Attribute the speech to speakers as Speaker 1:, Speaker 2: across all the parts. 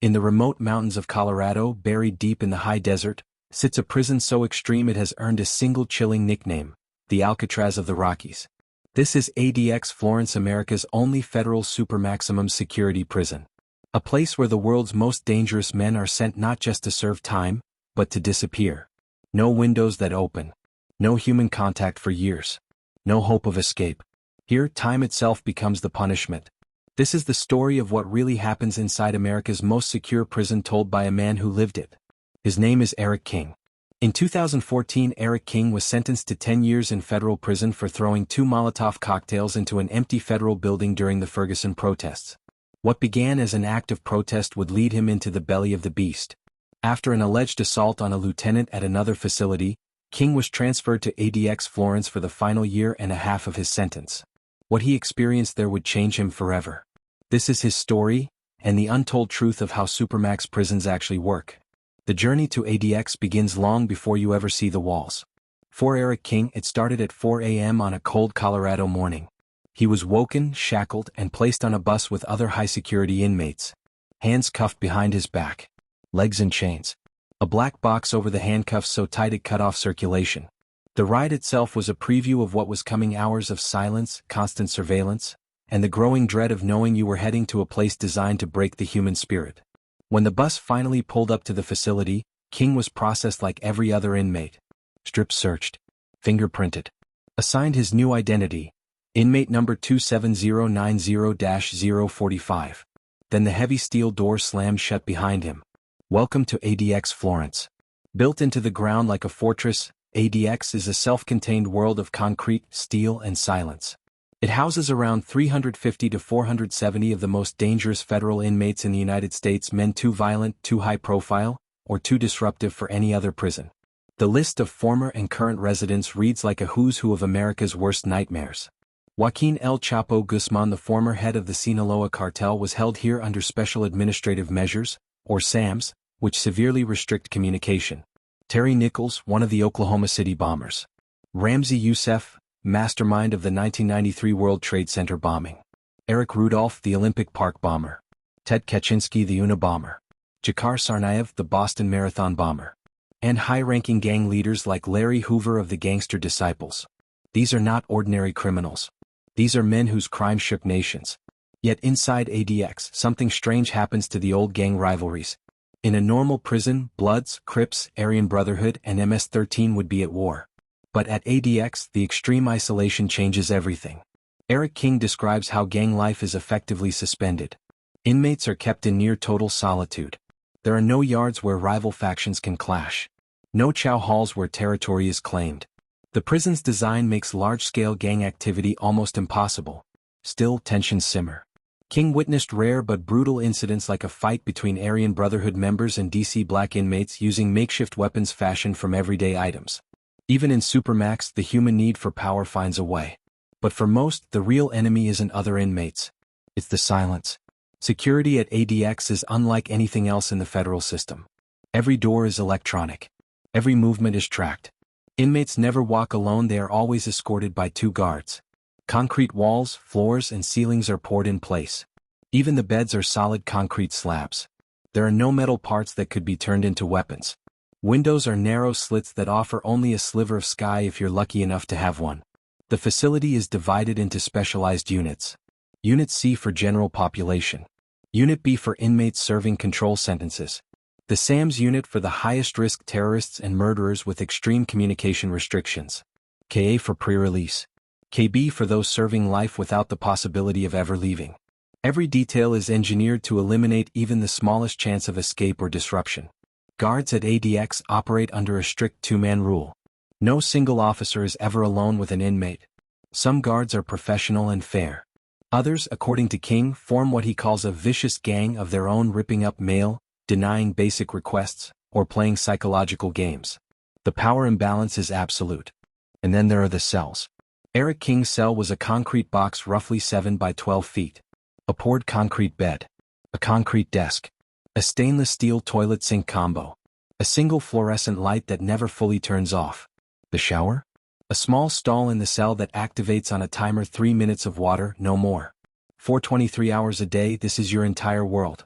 Speaker 1: In the remote mountains of Colorado, buried deep in the high desert, sits a prison so extreme it has earned a single chilling nickname, the Alcatraz of the Rockies. This is ADX Florence, America's only federal super-maximum security prison. A place where the world's most dangerous men are sent not just to serve time, but to disappear. No windows that open. No human contact for years. No hope of escape. Here, time itself becomes the punishment. This is the story of what really happens inside America's most secure prison, told by a man who lived it. His name is Eric King. In 2014, Eric King was sentenced to 10 years in federal prison for throwing 2 Molotov cocktails into an empty federal building during the Ferguson protests. What began as an act of protest would lead him into the belly of the beast. After an alleged assault on a lieutenant at another facility, King was transferred to ADX Florence for the final year and a half of his sentence. What he experienced there would change him forever. This is his story, and the untold truth of how Supermax prisons actually work. The journey to ADX begins long before you ever see the walls. For Eric King, it started at 4 a.m. on a cold Colorado morning. He was woken, shackled, and placed on a bus with other high-security inmates. Hands cuffed behind his back. Legs in chains. A black box over the handcuffs so tight it cut off circulation. The ride itself was a preview of what was coming: hours of silence, constant surveillance, and the growing dread of knowing you were heading to a place designed to break the human spirit. When the bus finally pulled up to the facility, King was processed like every other inmate. Strip-searched. Fingerprinted. Assigned his new identity, inmate number 27090-045. Then the heavy steel door slammed shut behind him. Welcome to ADX Florence. Built into the ground like a fortress, ADX is a self-contained world of concrete, steel, and silence. It houses around 350 to 470 of the most dangerous federal inmates in the United States, men too violent, too high-profile, or too disruptive for any other prison. The list of former and current residents reads like a who's who of America's worst nightmares. Joaquin El Chapo Guzman, the former head of the Sinaloa cartel, was held here under Special Administrative Measures, or SAMs, which severely restrict communication. Terry Nichols, one of the Oklahoma City bombers. Ramzi Youssef, mastermind of the 1993 World Trade Center bombing. Eric Rudolph, the Olympic Park bomber. Ted Kaczynski, the Unabomber. Dzhokhar Tsarnaev, the Boston Marathon bomber. And high-ranking gang leaders like Larry Hoover of the Gangster Disciples. These are not ordinary criminals. These are men whose crime shook nations. Yet inside ADX, something strange happens to the old gang rivalries. In a normal prison, Bloods, Crips, Aryan Brotherhood, and MS-13 would be at war. But at ADX, the extreme isolation changes everything. Eric King describes how gang life is effectively suspended. Inmates are kept in near total solitude. There are no yards where rival factions can clash. No chow halls where territory is claimed. The prison's design makes large-scale gang activity almost impossible. Still, tensions simmer. King witnessed rare but brutal incidents like a fight between Aryan Brotherhood members and DC black inmates using makeshift weapons fashioned from everyday items. Even in Supermax, the human need for power finds a way. But for most, the real enemy isn't other inmates. It's the silence. Security at ADX is unlike anything else in the federal system. Every door is electronic. Every movement is tracked. Inmates never walk alone, they are always escorted by 2 guards. Concrete walls, floors, and ceilings are poured in place. Even the beds are solid concrete slabs. There are no metal parts that could be turned into weapons. Windows are narrow slits that offer only a sliver of sky if you're lucky enough to have one. The facility is divided into specialized units. Unit C for general population. Unit B for inmates serving control sentences. The SAMS unit for the highest-risk terrorists and murderers with extreme communication restrictions. KA for pre-release. KB for those serving life without the possibility of ever leaving. Every detail is engineered to eliminate even the smallest chance of escape or disruption. Guards at ADX operate under a strict 2-man rule. No single officer is ever alone with an inmate. Some guards are professional and fair. Others, according to King, form what he calls a vicious gang of their own, ripping up mail, denying basic requests, or playing psychological games. The power imbalance is absolute. And then there are the cells. Eric King's cell was a concrete box roughly 7 by 12 feet. A poured concrete bed. A concrete desk. A stainless steel toilet sink combo. A single fluorescent light that never fully turns off. The shower? A small stall in the cell that activates on a timer. 3 minutes of water, no more. For 23 hours a day, this is your entire world.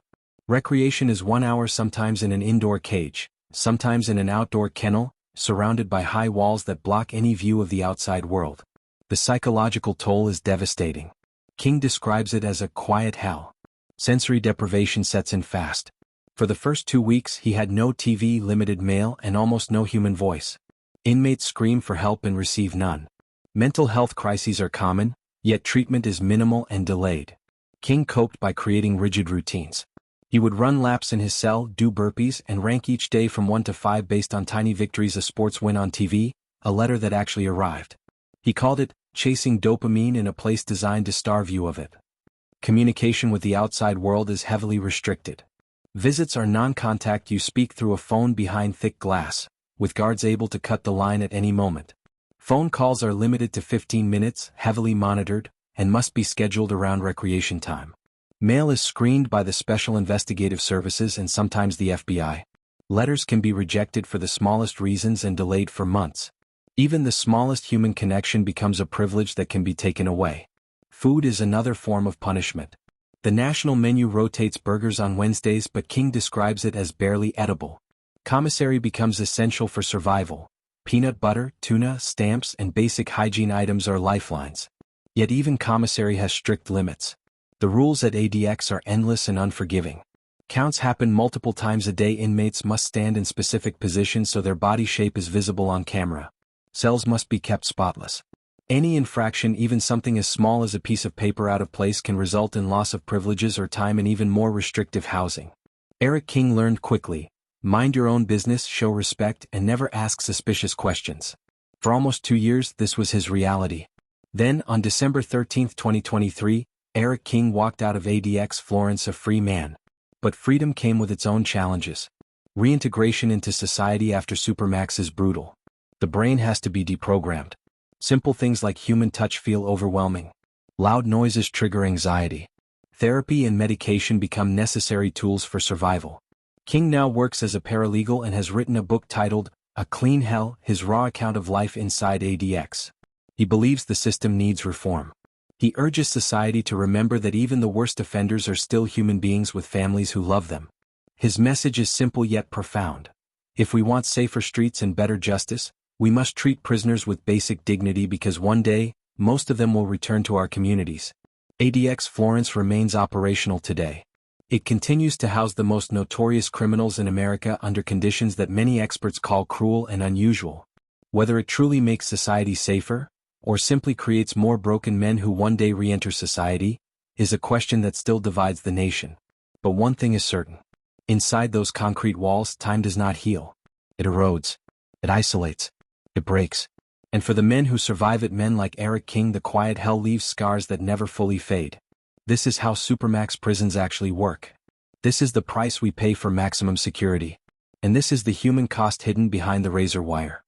Speaker 1: Recreation is 1 hour, sometimes in an indoor cage, sometimes in an outdoor kennel, surrounded by high walls that block any view of the outside world. The psychological toll is devastating. King describes it as a quiet hell. Sensory deprivation sets in fast. For the first 2 weeks he had no TV, limited mail, and almost no human voice. Inmates scream for help and receive none. Mental health crises are common, yet treatment is minimal and delayed. King coped by creating rigid routines. He would run laps in his cell, do burpees, and rank each day from 1 to 5 based on tiny victories: a sports win on TV, a letter that actually arrived. He called it chasing dopamine in a place designed to starve you of it. Communication with the outside world is heavily restricted. Visits are non-contact. You speak through a phone behind thick glass, with guards able to cut the line at any moment. Phone calls are limited to 15 minutes, heavily monitored, and must be scheduled around recreation time. Mail is screened by the Special Investigative Services and sometimes the FBI. Letters can be rejected for the smallest reasons and delayed for months. Even the smallest human connection becomes a privilege that can be taken away. Food is another form of punishment. The national menu rotates burgers on Wednesdays, but King describes it as barely edible. Commissary becomes essential for survival. Peanut butter, tuna, stamps, and basic hygiene items are lifelines. Yet even commissary has strict limits. The rules at ADX are endless and unforgiving. Counts happen multiple times a day. Inmates must stand in specific positions so their body shape is visible on camera. Cells must be kept spotless. Any infraction, even something as small as a piece of paper out of place, can result in loss of privileges or time and even more restrictive housing. Eric King learned quickly: mind your own business, show respect, and never ask suspicious questions. For almost 2 years, this was his reality. Then, on December 13, 2023, Eric King walked out of ADX Florence a free man. But freedom came with its own challenges. Reintegration into society after Supermax is brutal. The brain has to be deprogrammed. Simple things like human touch feel overwhelming. Loud noises trigger anxiety. Therapy and medication become necessary tools for survival. King now works as a paralegal and has written a book titled A Clean Hell: His Raw Account of Life Inside ADX. He believes the system needs reform. He urges society to remember that even the worst offenders are still human beings with families who love them. His message is simple yet profound. If we want safer streets and better justice, we must treat prisoners with basic dignity, because one day, most of them will return to our communities. ADX Florence remains operational today. It continues to house the most notorious criminals in America under conditions that many experts call cruel and unusual. Whether it truly makes society safer, or simply creates more broken men who one day re-enter society, is a question that still divides the nation. But one thing is certain. Inside those concrete walls, time does not heal. It erodes. It isolates. It breaks. And for the men who survive it, men like Eric King, the quiet hell leaves scars that never fully fade. This is how Supermax prisons actually work. This is the price we pay for maximum security. And this is the human cost hidden behind the razor wire.